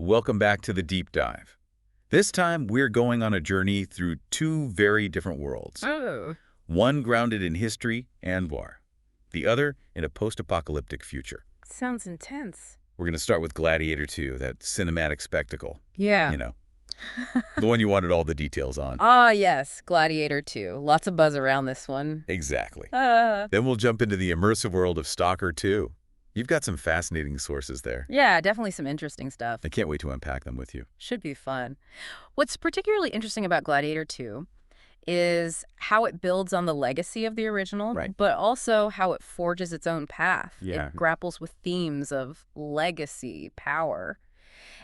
Welcome back to the deep dive. This time, we're going on a journey through two very different worlds. Oh, One grounded in history and war, the other in a post-apocalyptic future. sounds intense. We're going to start with Gladiator 2, that cinematic spectacle. Yeah. You know, the one you wanted all the details on. Ah, yes, Gladiator 2. Lots of buzz around this one. Exactly. Uh, Then we'll jump into the immersive world of STALKER 2. You've got some fascinating sources there. yeah, definitely some interesting stuff. I can't wait to unpack them with you. Should be fun. What's particularly interesting about Gladiator 2 is how it builds on the legacy of the original, Right. but also how it forges its own path. Yeah. It grapples with themes of legacy, power,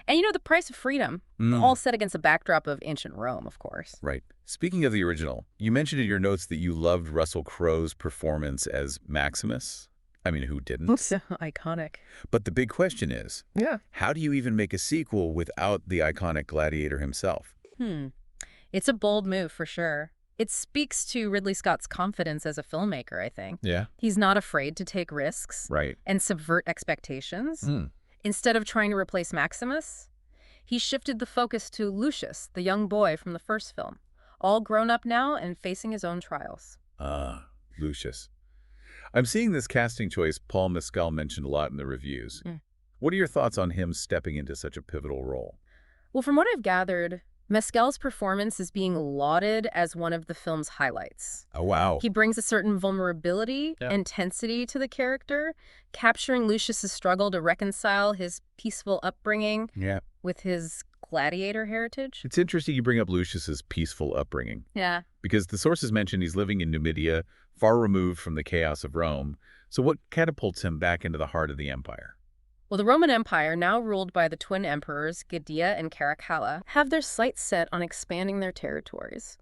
and, the price of freedom, all set against a backdrop of ancient Rome, of course. Right. Speaking of the original, you mentioned in your notes that you loved Russell Crowe's performance as Maximus. I mean, who didn't? So iconic. But the big question is, Yeah. how do you even make a sequel without the iconic Gladiator himself? It's a bold move for sure. It speaks to Ridley Scott's confidence as a filmmaker, I think. Yeah. He's not afraid to take risks Right. and subvert expectations. Instead of trying to replace Maximus, he shifted the focus to Lucius, the young boy from the first film, all grown up now and facing his own trials. Lucius. I'm seeing this casting choice Paul Mescal mentioned a lot in the reviews. What are your thoughts on him stepping into such a pivotal role? Well, from what I've gathered, Mescal's performance is being lauded as one of the film's highlights. Oh, wow. He brings a certain vulnerability, Yeah. intensity to the character, capturing Lucius's struggle to reconcile his peaceful upbringing Yeah. with his gladiator heritage. It's interesting you bring up Lucius's peaceful upbringing, Yeah. because the sources mention he's living in Numidia, far removed from the chaos of Rome. So what catapults him back into the heart of the empire? Well, the Roman Empire, now ruled by the twin emperors Gadea and Caracalla, have their sights set on expanding their territories.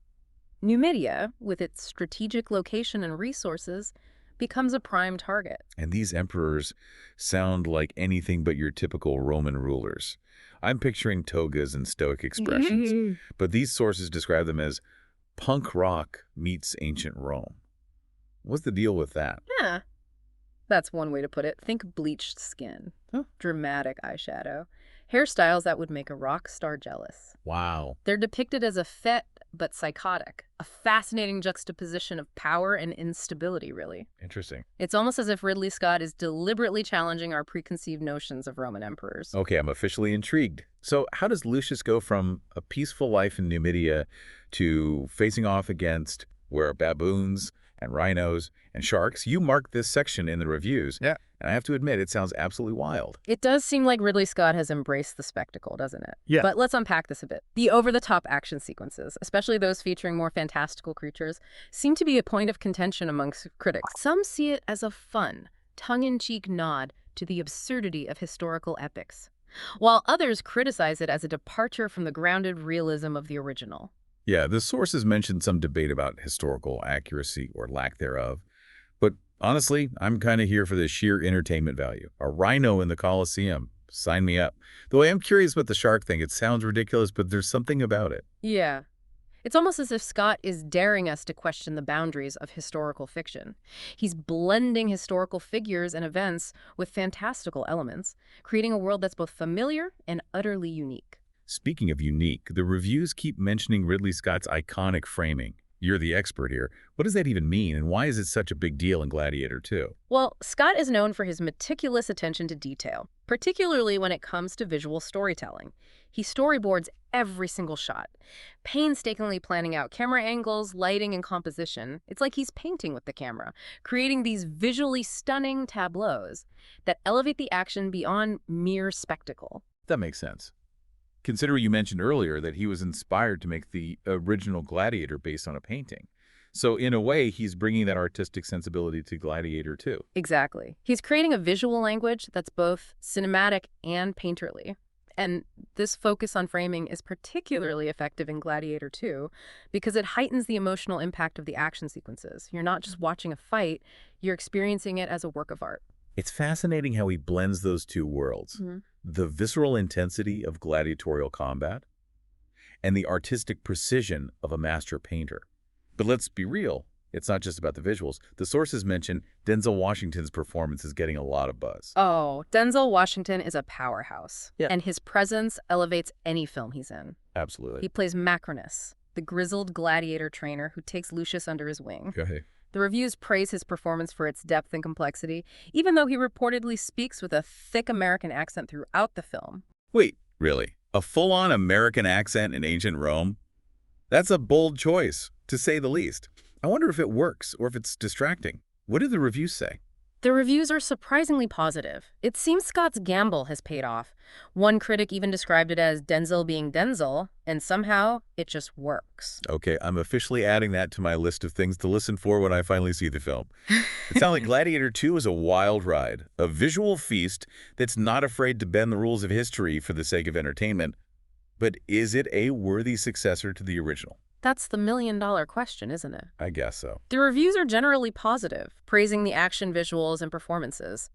Numidia, with its strategic location and resources, becomes a prime target. And these emperors sound like anything but your typical Roman rulers. I'm picturing togas and stoic expressions, but these sources describe them as punk rock meets ancient Rome. What's the deal with that? Yeah. That's one way to put it. Think bleached skin, Huh. dramatic eyeshadow, hairstyles that would make a rock star jealous. Wow. They're depicted as effete but psychotic, a fascinating juxtaposition of power and instability, really. Interesting. It's almost as if Ridley Scott is deliberately challenging our preconceived notions of Roman emperors. Okay, I'm officially intrigued. So how does Lucius go from a peaceful life in Numidia to facing off against where baboons and rhinos and sharks? You marked this section in the reviews. Yeah. And I have to admit, it sounds absolutely wild. It does seem like Ridley Scott has embraced the spectacle, doesn't it? Yeah. But let's unpack this a bit. The over-the-top action sequences, especially those featuring more fantastical creatures, seem to be a point of contention amongst critics. Some see it as a fun, tongue-in-cheek nod to the absurdity of historical epics, while others criticize it as a departure from the grounded realism of the original. Yeah, the sources mentioned some debate about historical accuracy or lack thereof. But honestly, I'm kind of here for the sheer entertainment value. A rhino in the Colosseum. Sign me up. Though I am curious about the shark thing. It sounds ridiculous, but there's something about it. Yeah. It's almost as if Scott is daring us to question the boundaries of historical fiction. He's blending historical figures and events with fantastical elements, creating a world that's both familiar and utterly unique. Speaking of unique, the reviews keep mentioning Ridley Scott's iconic framing. You're the expert here. What does that even mean, and why is it such a big deal in Gladiator 2? Well, Scott is known for his meticulous attention to detail, particularly when it comes to visual storytelling. He storyboards every single shot, painstakingly planning out camera angles, lighting, and composition. It's like he's painting with the camera, creating these visually stunning tableaus that elevate the action beyond mere spectacle. That makes sense. Consider you mentioned earlier that he was inspired to make the original Gladiator based on a painting. So in a way, he's bringing that artistic sensibility to Gladiator too. Exactly. He's creating a visual language that's both cinematic and painterly. And this focus on framing is particularly effective in Gladiator 2 because it heightens the emotional impact of the action sequences. You're not just watching a fight, you're experiencing it as a work of art. It's fascinating how he blends those two worlds. The visceral intensity of gladiatorial combat and the artistic precision of a master painter. But let's be real, It's not just about the visuals. The sources mention Denzel Washington's performance is getting a lot of buzz. Oh, Denzel Washington is a powerhouse, Yeah. and his presence elevates any film he's in. Absolutely. He plays Macronus, the grizzled gladiator trainer who takes Lucius under his wing. Okay. The reviews praise his performance for its depth and complexity, even though he reportedly speaks with a thick American accent throughout the film. Wait, really? A full-on American accent in ancient Rome? That's a bold choice, to say the least. I wonder if it works or if it's distracting. What do the reviews say? The reviews are surprisingly positive. It seems Scott's gamble has paid off. One critic even described it as Denzel being Denzel, and somehow it just works. Okay, I'm officially adding that to my list of things to listen for when I finally see the film. It sounds like Gladiator 2 is a wild ride, a visual feast that's not afraid to bend the rules of history for the sake of entertainment. But is it a worthy successor to the original? That's the million-dollar question, isn't it? I guess so. The reviews are generally positive, praising the action visuals and performances.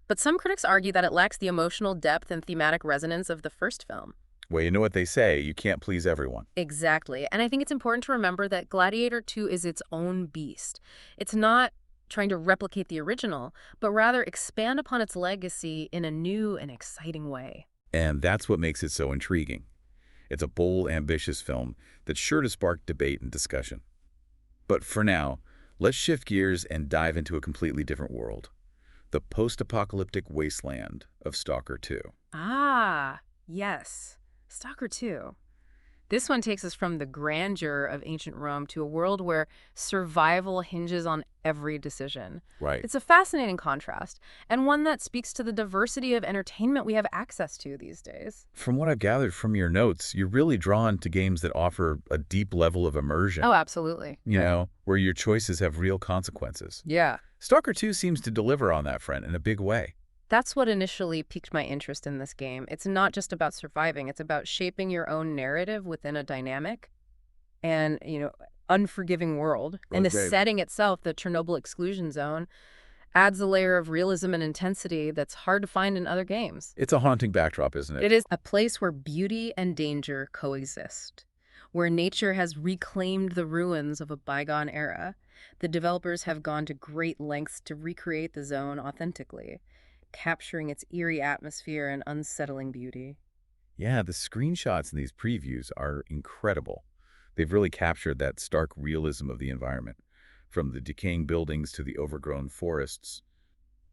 But some critics argue that it lacks the emotional depth and thematic resonance of the first film. Well, you know what they say, you can't please everyone. Exactly. And I think it's important to remember that Gladiator 2 is its own beast. It's not trying to replicate the original, but rather expand upon its legacy in a new and exciting way. And that's what makes it so intriguing. It's a bold, ambitious film that's sure to spark debate and discussion. But for now, let's shift gears and dive into a completely different world. The post-apocalyptic wasteland of Stalker 2. Ah, yes. Stalker 2. This one takes us from the grandeur of ancient Rome to a world where survival hinges on every decision. Right. It's a fascinating contrast, and one that speaks to the diversity of entertainment we have access to these days. From what I've gathered from your notes, you're really drawn to games that offer a deep level of immersion. Oh, absolutely. You know, where your choices have real consequences. Yeah. Stalker 2 seems to deliver on that front in a big way. That's what initially piqued my interest in this game. It's not just about surviving, it's about shaping your own narrative within a dynamic and, unforgiving world. And the Okay. setting itself, the Chernobyl exclusion zone, adds a layer of realism and intensity that's hard to find in other games. It's a haunting backdrop, isn't it? It is a place where beauty and danger coexist, where nature has reclaimed the ruins of a bygone era. The developers have gone to great lengths to recreate the zone authentically, capturing its eerie atmosphere and unsettling beauty. Yeah, the screenshots in these previews are incredible. They've really captured that stark realism of the environment, from the decaying buildings to the overgrown forests.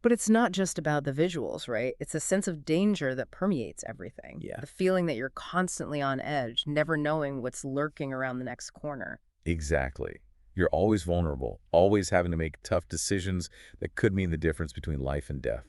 But it's not just about the visuals, right? It's a sense of danger that permeates everything. Yeah. The feeling that you're constantly on edge, never knowing what's lurking around the next corner. Exactly. You're always vulnerable, always having to make tough decisions that could mean the difference between life and death.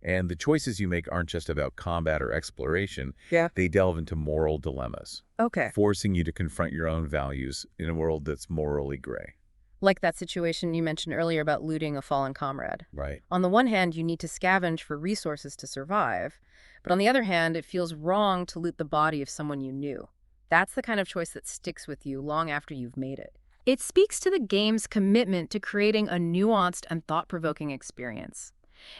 And the choices you make aren't just about combat or exploration. Yeah. They delve into moral dilemmas, Okay. forcing you to confront your own values in a world that's morally gray. Like that situation you mentioned earlier about looting a fallen comrade. Right. On the one hand, you need to scavenge for resources to survive, but on the other hand, it feels wrong to loot the body of someone you knew. That's the kind of choice that sticks with you long after you've made it. It speaks to the game's commitment to creating a nuanced and thought-provoking experience.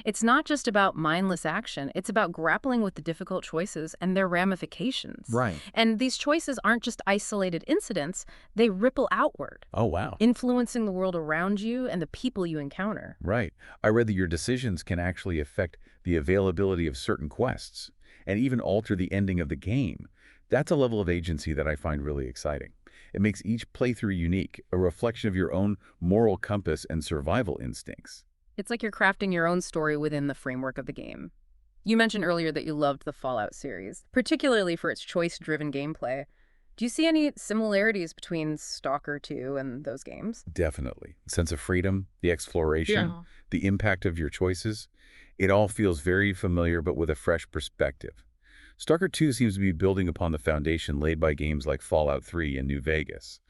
It's not just about mindless action, it's about grappling with the difficult choices and their ramifications. Right. And these choices aren't just isolated incidents, they ripple outward, Oh, wow. influencing the world around you and the people you encounter. Right. I read that your decisions can actually affect the availability of certain quests and even alter the ending of the game. That's a level of agency that I find really exciting. It makes each playthrough unique, a reflection of your own moral compass and survival instincts. It's like you're crafting your own story within the framework of the game. You mentioned earlier that you loved the Fallout series, particularly for its choice-driven gameplay. Do you see any similarities between Stalker 2 and those games? Definitely. Sense of freedom, the exploration, Yeah. the impact of your choices. It all feels very familiar but with a fresh perspective. Stalker 2 seems to be building upon the foundation laid by games like Fallout 3 and New Vegas,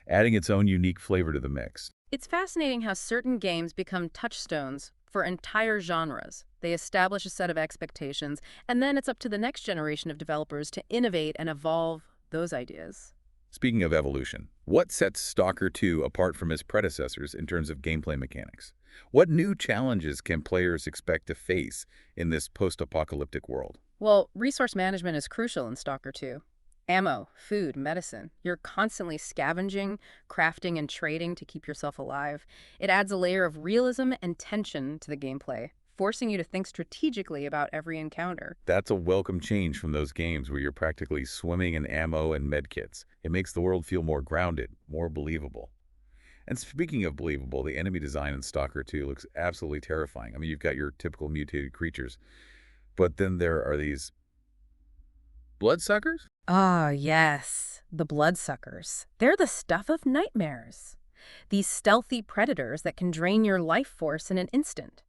adding its own unique flavor to the mix. It's fascinating how certain games become touchstones for entire genres. They establish a set of expectations, and then it's up to the next generation of developers to innovate and evolve those ideas. Speaking of evolution, what sets Stalker 2 apart from its predecessors in terms of gameplay mechanics? What new challenges can players expect to face in this post-apocalyptic world? Well, resource management is crucial in Stalker 2. Ammo, food, medicine. You're constantly scavenging, crafting, and trading to keep yourself alive. It adds a layer of realism and tension to the gameplay, forcing you to think strategically about every encounter. That's a welcome change from those games where you're practically swimming in ammo and medkits. It makes the world feel more grounded, more believable. And speaking of believable, the enemy design in Stalker 2 looks absolutely terrifying. I mean, you've got your typical mutated creatures, but then there are these bloodsuckers? Ah, yes, the bloodsuckers. They're the stuff of nightmares. These stealthy predators that can drain your life force in an instant.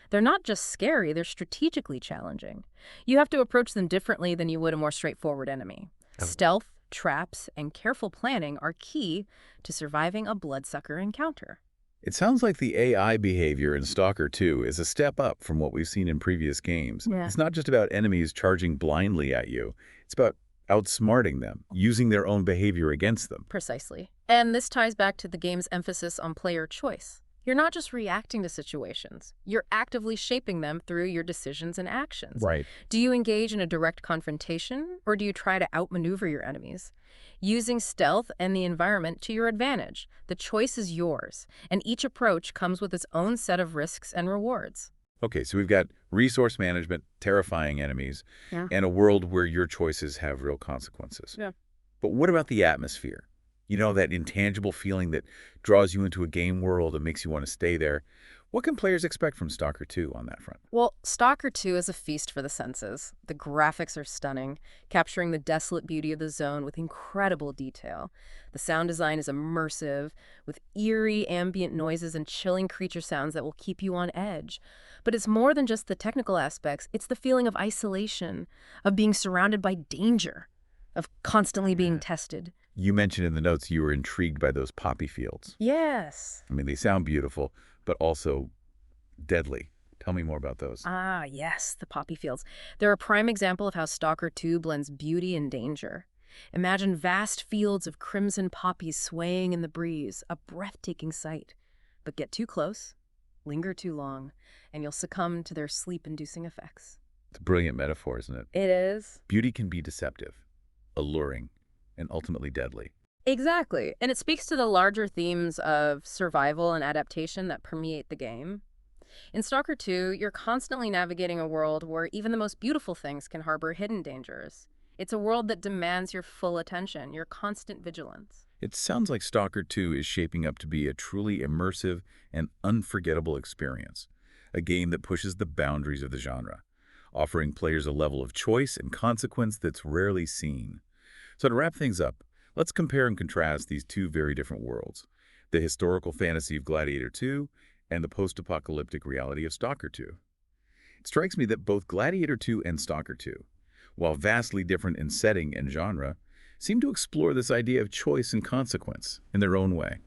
They're not just scary, they're strategically challenging. You have to approach them differently than you would a more straightforward enemy. Oh. Stealth, traps, and careful planning are key to surviving a bloodsucker encounter. It sounds like the AI behavior in Stalker 2 is a step up from what we've seen in previous games. Yeah. It's not just about enemies charging blindly at you. It's about outsmarting them, using their own behavior against them. Precisely. And this ties back to the game's emphasis on player choice. You're not just reacting to situations, you're actively shaping them through your decisions and actions. Right. Do you engage in a direct confrontation, or do you try to outmaneuver your enemies? Using stealth and the environment to your advantage, the choice is yours, and each approach comes with its own set of risks and rewards. Okay, so we've got resource management, terrifying enemies, Yeah. and a world where your choices have real consequences. Yeah. But what about the atmosphere? You know, that intangible feeling that draws you into a game world and makes you want to stay there. What can players expect from Stalker 2 on that front? Well, Stalker 2 is a feast for the senses. The graphics are stunning, capturing the desolate beauty of the zone with incredible detail. The sound design is immersive, with eerie ambient noises and chilling creature sounds that will keep you on edge. But it's more than just the technical aspects. It's the feeling of isolation, of being surrounded by danger, of constantly being tested. You mentioned in the notes you were intrigued by those poppy fields. Yes. I mean, they sound beautiful, but also deadly. Tell me more about those. Ah, yes, the poppy fields. They're a prime example of how Stalker 2 blends beauty and danger. Imagine vast fields of crimson poppies swaying in the breeze, a breathtaking sight. But get too close, linger too long, and you'll succumb to their sleep-inducing effects. It's a brilliant metaphor, isn't it? It is. Beauty can be deceptive, alluring, and ultimately deadly. Exactly. And it speaks to the larger themes of survival and adaptation that permeate the game. In Stalker 2, you're constantly navigating a world where even the most beautiful things can harbor hidden dangers. It's a world that demands your full attention, your constant vigilance. It sounds like Stalker 2 is shaping up to be a truly immersive and unforgettable experience, a game that pushes the boundaries of the genre, offering players a level of choice and consequence that's rarely seen. So to wrap things up, let's compare and contrast these two very different worlds, the historical fantasy of Gladiator 2 and the post-apocalyptic reality of Stalker 2. It strikes me that both Gladiator 2 and Stalker 2, while vastly different in setting and genre, seem to explore this idea of choice and consequence in their own way.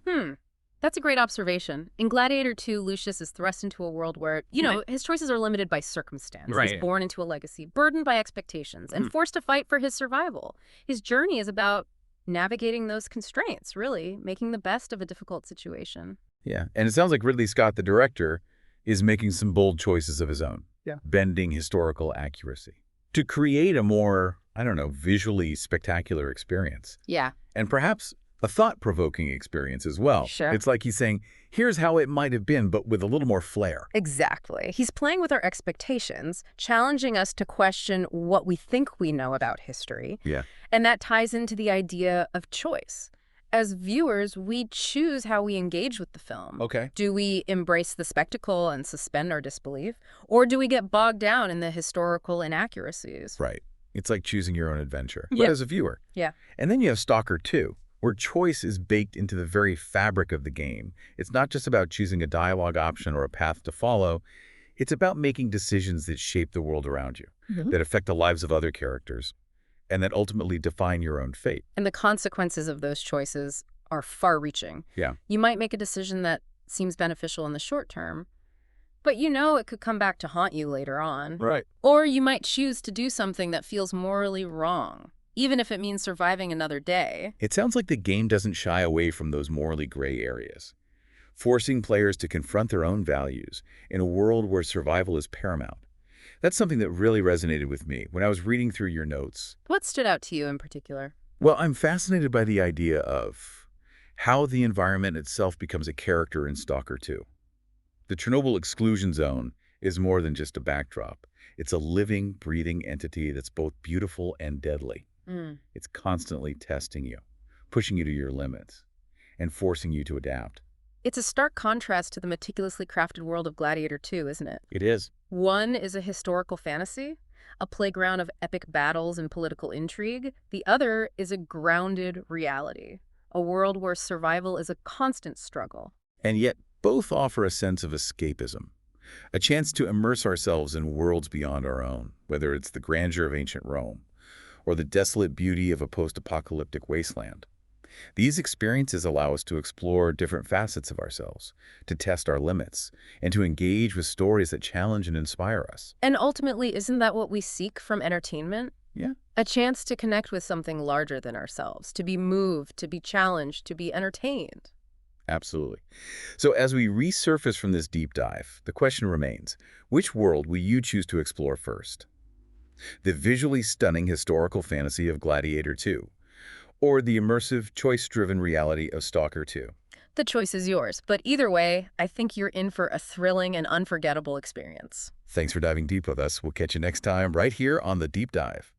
That's a great observation. In Gladiator 2, Lucius is thrust into a world where, his choices are limited by circumstance. Right. He's born into a legacy, burdened by expectations, and forced to fight for his survival. His journey is about navigating those constraints, really, making the best of a difficult situation. Yeah, and it sounds like Ridley Scott, the director, is making some bold choices of his own, bending historical accuracy to create a more, visually spectacular experience. Yeah. And perhaps a thought-provoking experience as well. Sure. It's like he's saying, here's how it might have been, but with a little more flair. Exactly. He's playing with our expectations, challenging us to question what we think we know about history. Yeah. And that ties into the idea of choice. As viewers, we choose how we engage with the film. Okay. Do we embrace the spectacle and suspend our disbelief? Or do we get bogged down in the historical inaccuracies? Right. It's like choosing your own adventure, but Yeah. as a viewer. Yeah. And then you have Stalker 2, where choice is baked into the very fabric of the game. It's not just about choosing a dialogue option or a path to follow. It's about making decisions that shape the world around you, that affect the lives of other characters, and that ultimately define your own fate. And the consequences of those choices are far-reaching. Yeah. You might make a decision that seems beneficial in the short term, but it could come back to haunt you later on. Right. Or you might choose to do something that feels morally wrong, even if it means surviving another day. It sounds like the game doesn't shy away from those morally gray areas, forcing players to confront their own values in a world where survival is paramount. That's something that really resonated with me when I was reading through your notes. What stood out to you in particular? Well, I'm fascinated by the idea of how the environment itself becomes a character in Stalker 2. The Chernobyl exclusion zone is more than just a backdrop. It's a living, breathing entity that's both beautiful and deadly. Mm. It's constantly testing you, pushing you to your limits, and forcing you to adapt. It's a stark contrast to the meticulously crafted world of Gladiator 2, isn't it? It is. One is a historical fantasy, a playground of epic battles and political intrigue. The other is a grounded reality, a world where survival is a constant struggle. And yet, both offer a sense of escapism, a chance to immerse ourselves in worlds beyond our own, whether it's the grandeur of ancient Rome or the desolate beauty of a post-apocalyptic wasteland. These experiences allow us to explore different facets of ourselves, to test our limits, and to engage with stories that challenge and inspire us. And ultimately, isn't that what we seek from entertainment? Yeah, A chance to connect with something larger than ourselves, to be moved, to be challenged, to be entertained. absolutely. So as we resurface from this deep dive, the question remains, which world will you choose to explore first? The visually stunning historical fantasy of Gladiator 2, or the immersive, choice-driven reality of Stalker 2? The choice is yours, but either way, I think you're in for a thrilling and unforgettable experience. Thanks for diving deep with us. We'll catch you next time right here on The Deep Dive.